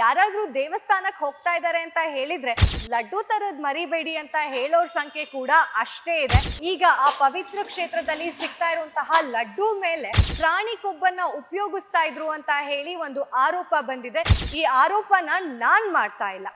ಯಾರಾದ್ರೂ ದೇವಸ್ಥಾನಕ್ಕೆ ಹೋಗ್ತಾ ಇದ್ದಾರೆ ಅಂತ ಹೇಳಿದ್ರೆ ಲಡ್ಡು ತರದ್ ಮರಿಬೇಡಿ ಅಂತ ಹೇಳೋರ್ ಸಂಖ್ಯೆ ಕೂಡ ಅಷ್ಟೇ ಇದೆ. ಈಗ ಆ ಪವಿತ್ರ ಕ್ಷೇತ್ರದಲ್ಲಿ ಸಿಗ್ತಾ ಇರುವಂತಹ ಲಡ್ಡು ಮೇಲೆ ಪ್ರಾಣಿ ಕೊಬ್ಬನ್ನ ಉಪಯೋಗಿಸ್ತಾ ಇದ್ರು ಅಂತ ಹೇಳಿ ಒಂದು ಆರೋಪ ಬಂದಿದೆ. ಈ ಆರೋಪನ ನಾನ್ ಮಾಡ್ತಾ ಇಲ್ಲ,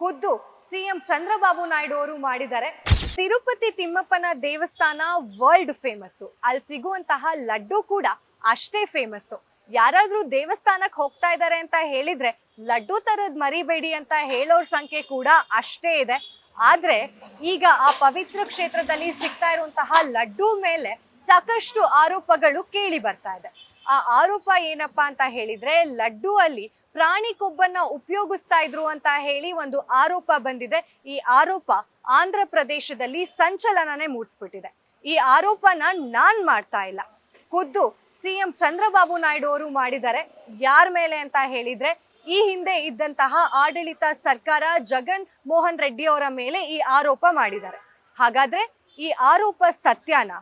ಖುದ್ದು ಸಿಎಂ ಚಂದ್ರಬಾಬು ನಾಯ್ಡು ಅವರು ಮಾಡಿದ್ದಾರೆ. ತಿರುಪತಿ ತಿಮ್ಮಪ್ಪನ ದೇವಸ್ಥಾನ ವರ್ಲ್ಡ್ ಫೇಮಸ್, ಅಲ್ಲಿ ಸಿಗುವಂತಹ ಲಡ್ಡು ಕೂಡ ಅಷ್ಟೇ ಫೇಮಸ್. ಯಾರಾದ್ರೂ ದೇವಸ್ಥಾನಕ್ಕೆ ಹೋಗ್ತಾ ಇದ್ದಾರೆ ಅಂತ ಹೇಳಿದ್ರೆ ಲಡ್ಡು ತರದ್ ಮರಿಬೇಡಿ ಅಂತ ಹೇಳೋರ್ ಸಂಖ್ಯೆ ಕೂಡ ಅಷ್ಟೇ ಇದೆ. ಆದ್ರೆ ಈಗ ಆ ಪವಿತ್ರ ಕ್ಷೇತ್ರದಲ್ಲಿ ಸಿಗ್ತಾ ಇರುವಂತಹ ಲಡ್ಡು ಮೇಲೆ ಸಾಕಷ್ಟು ಆರೋಪಗಳು ಕೇಳಿ ಬರ್ತಾ ಇದೆ. ಆ ಆರೋಪ ಏನಪ್ಪಾ ಅಂತ ಹೇಳಿದ್ರೆ ಲಡ್ಡು ಅಲ್ಲಿ ಪ್ರಾಣಿ ಕೊಬ್ಬನ್ನ ಉಪಯೋಗಿಸ್ತಾ ಇದ್ರು ಅಂತ ಹೇಳಿ ಒಂದು ಆರೋಪ ಬಂದಿದೆ. ಈ ಆರೋಪ ಆಂಧ್ರ ಪ್ರದೇಶದಲ್ಲಿ ಸಂಚಲನನೇ ಮೂಡಿಸ್ಬಿಟ್ಟಿದೆ. ಈ ಆರೋಪನ ನಾನ್ ಮಾಡ್ತಾ ಇಲ್ಲ, ಖುದ್ದು ಸಿಎಂ ಚಂದ್ರಬಾಬು ನಾಯ್ಡು ಅವರು ಮಾಡಿದ್ದಾರೆ. ಯಾರ ಮೇಲೆ ಅಂತ ಹೇಳಿದ್ರೆ ಈ ಹಿಂದೆ ಇದ್ದಂತಹ ಆಡಳಿತ ಸರ್ಕಾರ ಜಗನ್ ಮೋಹನ್ ರೆಡ್ಡಿ ಅವರ ಮೇಲೆ ಈ ಆರೋಪ ಮಾಡಿದ್ದಾರೆ. ಹಾಗಾದ್ರೆ ಈ ಆರೋಪ ಸತ್ಯನಾ?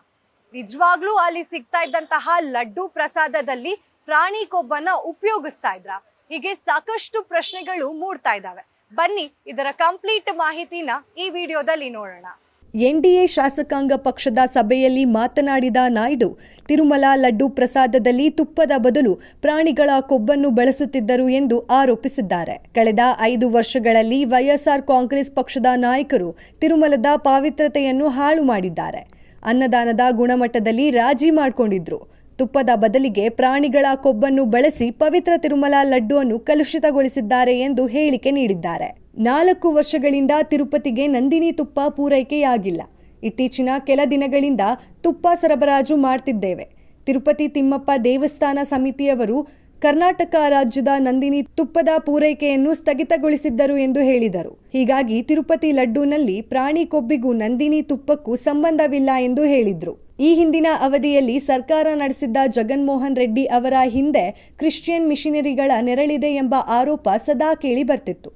ನಿಜವಾಗ್ಲೂ ಅಲ್ಲಿ ಸಿಗ್ತಾ ಇದ್ದಂತಹ ಲಡ್ಡು ಪ್ರಸಾದದಲ್ಲಿ ಪ್ರಾಣಿ ಕೊಬ್ಬನ್ನ ಉಪಯೋಗಿಸ್ತಾ ಇದ್ರ? ಹೀಗೆ ಸಾಕಷ್ಟು ಪ್ರಶ್ನೆಗಳು ಮೂಡ್ತಾ ಇದ್ದಾವೆ. ಬನ್ನಿ ಇದರ ಕಂಪ್ಲೀಟ್ ಮಾಹಿತಿನ ಈ ವಿಡಿಯೋದಲ್ಲಿ ನೋಡೋಣ. ಎನ್ಡಿಎ ಶಾಸಕಾಂಗ ಪಕ್ಷದ ಸಭೆಯಲ್ಲಿ ಮಾತನಾಡಿದ ನಾಯ್ಡು, ತಿರುಮಲ ಲಡ್ಡು ಪ್ರಸಾದದಲ್ಲಿ ತುಪ್ಪದ ಬದಲು ಪ್ರಾಣಿಗಳ ಕೊಬ್ಬನ್ನು ಬಳಸುತ್ತಿದ್ದರು ಎಂದು ಆರೋಪಿಸಿದ್ದಾರೆ. ಕಳೆದ 5 ವರ್ಷಗಳಲ್ಲಿ ವೈಎಸ್ಆರ್ ಕಾಂಗ್ರೆಸ್ ಪಕ್ಷದ ನಾಯಕರು ತಿರುಮಲದ ಪಾವಿತ್ರತೆಯನ್ನು ಹಾಳು ಮಾಡಿದ್ದಾರೆ. ಅನ್ನದಾನದ ಗುಣಮಟ್ಟದಲ್ಲಿ ರಾಜಿ ಮಾಡಿಕೊಂಡಿದ್ರು. ತುಪ್ಪದ ಬದಲಿಗೆ ಪ್ರಾಣಿಗಳ ಕೊಬ್ಬನ್ನು ಬಳಸಿ ಪವಿತ್ರ ತಿರುಮಲ ಲಡ್ಡುವನ್ನು ಕಲುಷಿತಗೊಳಿಸಿದ್ದಾರೆ ಎಂದು ಹೇಳಿಕೆ ನೀಡಿದ್ದಾರೆ. 4 ವರ್ಷಗಳಿಂದ ತಿರುಪತಿಗೆ ನಂದಿನಿ ತುಪ್ಪ ಪೂರೈಕೆಯಾಗಿಲ್ಲ. ಇತ್ತೀಚಿನ ಕೆಲ ದಿನಗಳಿಂದ ತುಪ್ಪ ಸರಬರಾಜು ಮಾಡ್ತಿದ್ದೇವೆ. ತಿರುಪತಿ ತಿಮ್ಮಪ್ಪ ದೇವಸ್ಥಾನ ಸಮಿತಿಯವರು ಕರ್ನಾಟಕ ರಾಜ್ಯದ ನಂದಿನಿ ತುಪ್ಪದ ಪೂರೈಕೆಯನ್ನು ಸ್ಥಗಿತಗೊಳಿಸಿದ್ದರು ಎಂದು ಹೇಳಿದರು. ಹೀಗಾಗಿ ತಿರುಪತಿ ಲಡ್ಡುನಲ್ಲಿ ಪ್ರಾಣಿ ಕೊಬ್ಬಿಗೂ ನಂದಿನಿ ತುಪ್ಪಕ್ಕೂ ಸಂಬಂಧವಿಲ್ಲ ಎಂದು ಹೇಳಿದ್ರು. ಈ ಹಿಂದಿನ ಅವಧಿಯಲ್ಲಿ ಸರ್ಕಾರ ನಡೆಸಿದ್ದ ಜಗನ್ಮೋಹನ್ ರೆಡ್ಡಿ ಅವರ ಹಿಂದೆ ಕ್ರಿಶ್ಚಿಯನ್ ಮಿಷನರಿಗಳ ನೆರಳಿದೆ ಎಂಬ ಆರೋಪ ಸದಾ ಕೇಳಿ ಬರ್ತಿತ್ತು.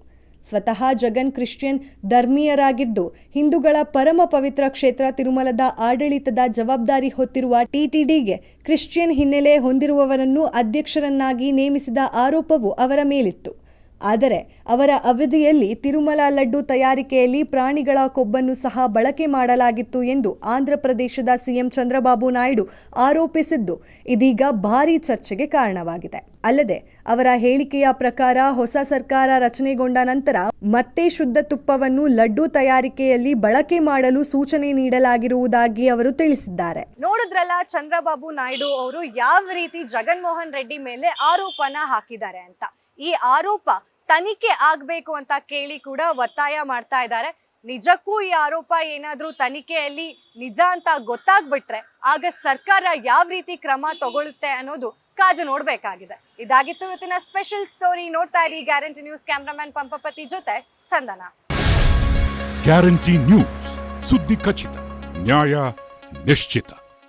ಸ್ವತಃ ಜಗನ್ ಕ್ರಿಶ್ಚಿಯನ್ ಧರ್ಮೀಯರಾಗಿದ್ದು ಹಿಂದೂಗಳ ಪರಮ ಪವಿತ್ರ ಕ್ಷೇತ್ರ ತಿರುಮಲದ ಆಡಳಿತದ ಜವಾಬ್ದಾರಿ ಹೊತ್ತಿರುವ ಟಿಟಿಡಿಗೆ ಕ್ರಿಶ್ಚಿಯನ್ ಹಿನ್ನೆಲೆ ಹೊಂದಿರುವವರನ್ನು ಅಧ್ಯಕ್ಷರನ್ನಾಗಿ ನೇಮಿಸಿದ ಆರೋಪವು ಅವರ ಮೇಲಿತ್ತು. ಆದರೆ ಅವರ ಅವಧಿಯಲ್ಲಿ ತಿರುಮಲ ಲಡ್ಡು ತಯಾರಿಕೆಯಲ್ಲಿ ಪ್ರಾಣಿಗಳ ಕೊಬ್ಬನ್ನು ಸಹ ಬಳಕೆ ಮಾಡಲಾಗಿತ್ತು ಎಂದು ಆಂಧ್ರ ಪ್ರದೇಶದ ಸಿಎಂ ಚಂದ್ರಬಾಬು ನಾಯ್ಡು ಆರೋಪಿಸಿದ್ದು ಇದೀಗ ಭಾರೀ ಚರ್ಚೆಗೆ ಕಾರಣವಾಗಿದೆ. ಅಲ್ಲದೆ ಅವರ ಹೇಳಿಕೆಯ ಪ್ರಕಾರ ಹೊಸ ಸರ್ಕಾರ ರಚನೆಗೊಂಡ ನಂತರ ಮತ್ತೆ ಶುದ್ಧ ತುಪ್ಪವನ್ನು ಲಡ್ಡು ತಯಾರಿಕೆಯಲ್ಲಿ ಬಳಕೆ ಮಾಡಲು ಸೂಚನೆ ನೀಡಲಾಗಿರುವುದಾಗಿ ಅವರು ತಿಳಿಸಿದ್ದಾರೆ. ನೋಡಿದ್ರಲ್ಲ ಚಂದ್ರಬಾಬು ನಾಯ್ಡು ಅವರು ಯಾವ ರೀತಿ ಜಗನ್ಮೋಹನ್ ರೆಡ್ಡಿ ಮೇಲೆ ಆರೋಪನ ಹಾಕಿದ್ದಾರೆ ಅಂತ. ಈ ಆರೋಪ ತನಿಖೆ ಆಗ್ಬೇಕು ಅಂತ ಕೇಳಿ ಕೂಡ ಒತ್ತಾಯ ಮಾಡ್ತಾ ಇದ್ದಾರೆ. ನಿಜಕ್ಕೂ ಈ ಆರೋಪ ಏನಾದ್ರೂ ತನಿಖೆಯಲ್ಲಿ ನಿಜ ಅಂತ ಗೊತ್ತಾಗ್ಬಿಟ್ರೆ ಆಗ ಸರ್ಕಾರ ಯಾವ ರೀತಿ ಕ್ರಮ ತಗೊಳುತ್ತೆ ಅನ್ನೋದು ಕಾದು ನೋಡ್ಬೇಕಾಗಿದೆ. ಇದಾಗಿತ್ತು ಇವತ್ತಿನ ಸ್ಪೆಷಲ್ ಸ್ಟೋರಿ. ನೋಡ್ತಾ ಇರಿ ಗ್ಯಾರಂಟಿ ನ್ಯೂಸ್. ಕ್ಯಾಮ್ರಾಮನ್ ಪಂಪಪತಿ ಜೊತೆ ಚಂದನ. ಗ್ಯಾರಂಟಿ ನ್ಯೂಸ್, ಸುದ್ದಿ ಖಚಿತ, ನ್ಯಾಯ ನಿಶ್ಚಿತ.